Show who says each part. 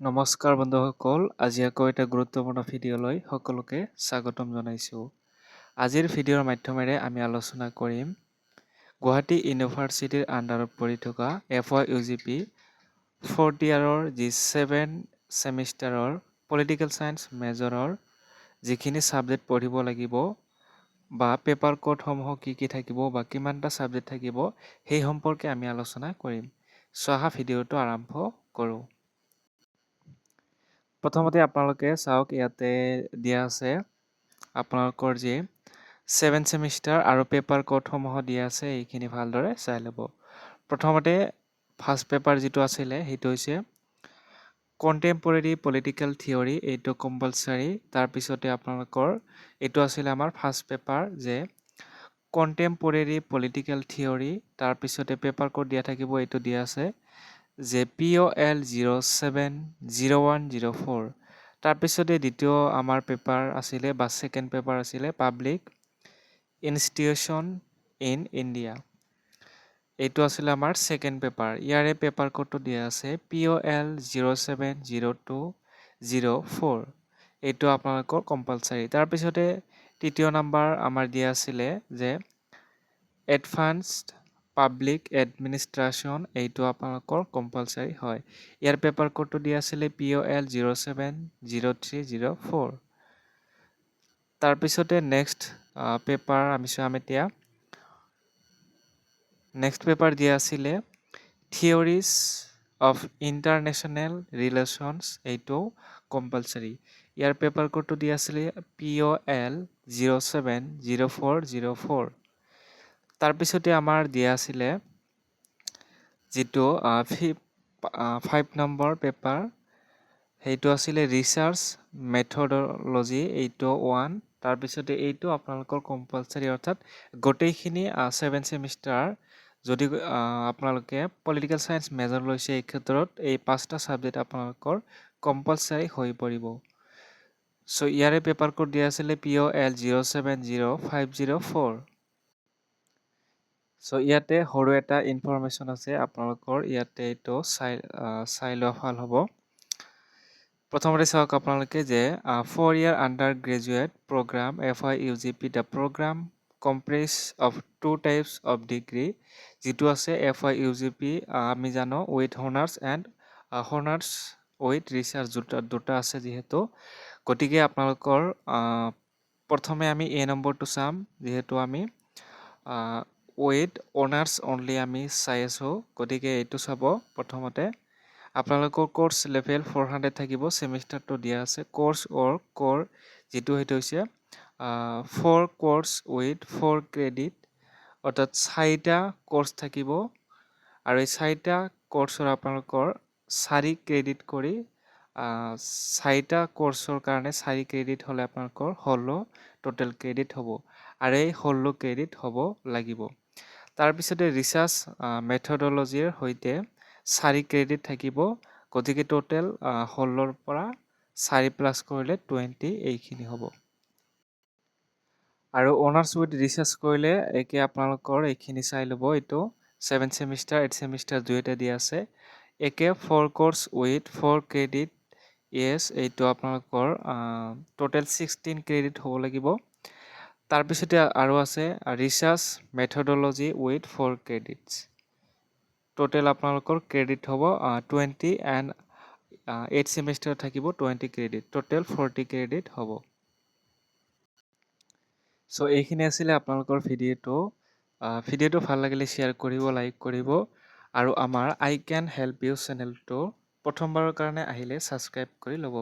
Speaker 1: নমস্কাৰ বন্ধুসকল, আজি আকৌ এটা গুৰুত্বপূৰ্ণ ভিডিঅ'লৈ সকলোকে স্বাগতম জনাইছোঁ। আজিৰ ভিডিঅ'ৰ মাধ্যমেৰে আমি আলোচনা কৰিম গুৱাহাটী ইউনিভাৰ্চিটিৰ আণ্ডাৰত পৰি থকা FYUGP 4th ইয়াৰৰ যি 7 ছেমিষ্টাৰৰ পলিটিকেল ছায়েন্স মেজৰৰ যিখিনি ছাবজেক্ট পঢ়িব লাগিব বা পেপাৰ কোডসমূহ কি থাকিব বা কিমানটা ছাবজেক্ট থাকিব সেই সম্পৰ্কে আমি আলোচনা কৰিম। অহা ভিডিঅ'টো আৰম্ভ কৰোঁ। প্ৰথমতে আপোনালোকে চাওক, ইয়াতে দিয়া আছে আপোনালোকৰ যি 7 ছেমিষ্টাৰ আৰু পেপাৰ কোডসমূহ দিয়া আছে, এইখিনি ভালদৰে চাই ল'ব। প্ৰথমতে ফাৰ্ষ্ট পেপাৰ যিটো আছিলে সেইটো হৈছে কণ্টেম্পৰেৰী পলিটিকেল থিয়ৰী, এইটো কম্পালচাৰী। তাৰপিছতে আপোনালোকৰ এইটো আছিলে আমাৰ ফাৰ্ষ্ট পেপাৰ যে কণ্টেম্পৰেৰী পলিটিকেল থিয়ৰী, তাৰপিছতে পেপাৰ কোড দিয়া থাকিব, এইটো দিয়া আছে যে POL 070104। তাৰপিছতে দ্বিতীয় আমাৰ পেপাৰ আছিলে বা ছেকেণ্ড পেপাৰ আছিলে পাব্লিক ইনষ্টিটিউশ্যন ইন ইণ্ডিয়া, এইটো আছিলে আমাৰ ছেকেণ্ড পেপাৰ। ইয়াৰে পেপাৰ কোডটো দিয়া আছে POL 070204, এইটো আপোনালোকৰ কম্পালচাৰী। তাৰপিছতে তৃতীয় নম্বৰ আমাৰ দিয়া আছিলে যে এডভান্সড পাব্লিক এডমিনিষ্ট্ৰেশ্যন, এইটো আপোনালোকৰ কম্পালচাৰী হয়। ইয়াৰ পেপাৰ কোডটো দিয়া আছিলে POL 070304। তাৰপিছতে নেক্সট পেপাৰ আমি চাম এতিয়া। নেক্সট পেপাৰ দিয়া আছিলে থিয়ৰিজ অফ ইণ্টাৰনেশ্যনেল ৰিলেশ্যনছ, এইটো কম্পালচাৰী। ইয়াৰ পেপাৰ কোডটো দিয়া আছিলে POL 070404। তাৰপিছতে আমাৰ দিয়া আছিলে যিটো 5 নম্বৰ পেপাৰ, সেইটো আছিলে ৰিচাৰ্চ মেথডলজি, এইটো 1। তাৰপিছতে এইটো আপোনালোকৰ কম্পালচাৰী, অৰ্থাৎ গোটেইখিনি 7 ছেমিষ্টাৰ যদি আপোনালোকে পলিটিকেল ছায়েন্স মেজৰ লৈছে, এই ক্ষেত্ৰত এই 5টা ছাবজেক্ট আপোনালোকৰ কম্পালচাৰী হৈ পৰিব। চ' ইয়াৰে পেপাৰ কোড দিয়া আছিলে POL 070504। চ' ইয়াতে সৰু এটা ইনফৰমেশ্যন আছে, আপোনালোকৰ ইয়াতে এইটো চাই লোৱা ভাল হ'ব। প্ৰথমতে চাওক আপোনালোকে যে 4 year undergraduate program FYUGP, the program comprise of 2 types of degree, যিটো আছে FYUGP আমি জানো with honours and honours with research, দুটা আছে যিহেতু, গতিকে আপোনালোকৰ প্ৰথমে আমি A নম্বৰটো চাম, যিহেতু আমি উইথ অনাৰ্ছ অনলি আমি চাই আছোঁ, গতিকে এইটো চাব। প্ৰথমতে আপোনালোকৰ কোৰ্চ লেভেল 400 থাকিব, ছেমিষ্টাৰটো দিয়া আছে কোৰ্চ অৰ ক'ৰ, যিটো সেইটো হৈছে 4 কোৰ্চ উইথ 4 ক্ৰেডিট, অৰ্থাৎ 4টা কোৰ্চ থাকিব আৰু এই 4টা কোৰ্চৰ আপোনালোকৰ 4 ক্ৰেডিট কৰি 4টা কোৰ্চৰ কাৰণে 4 ক্ৰেডিট হ'লে আপোনালোকৰ 16 টোটেল ক্ৰেডিট হ'ব, আৰু এই 16 ক্ৰেডিট হ'ব লাগিব। তাৰপিছতে ৰিচাৰ্চ মেথডলজিৰ সৈতে 4 ক্ৰেডিট থাকিব, গতিকে টোটেল 16ৰ পৰা 4 প্লাছ কৰিলে 20, এইখিনি হ'ব। আৰু অনাৰ্ছ উইথ ৰিচাৰ্চ কৰিলে একে আপোনালোকৰ এইখিনি চাই ল'ব, এইটো 7 ছেমিষ্টাৰ 8 ছেমিষ্টাৰ দুয়োটা দিয়া আছে, একে 4 কোৰ্চ উইথ 4 ক্ৰেডিট, এইটো আপোনালোকৰ টোটেল 16 ক্ৰেডিট হ'ব লাগিব। তাৰপিছতে আৰু আছে ৰিচাৰ্চ মেথডলজি উইথ 4 ক্ৰেডিটছ, টোটেল আপোনালোকৰ ক্ৰেডিট হ'ব 20 এণ্ড 8 ছেমিষ্টাৰ থাকিব 20 ক্ৰেডিট, টোটেল 40 ক্ৰেডিট হ'ব। চ' এইখিনি আছিলে আপোনালোকৰ ভিডিঅ'টো। ভিডিঅ'টো ভাল লাগিলে শ্বেয়াৰ কৰিব, লাইক কৰিব, আৰু আমাৰ আই কেন হেল্প ইউ চেনেলটো প্ৰথমবাৰৰ কাৰণে আহিলে ছাবস্ক্ৰাইব কৰি ল'ব।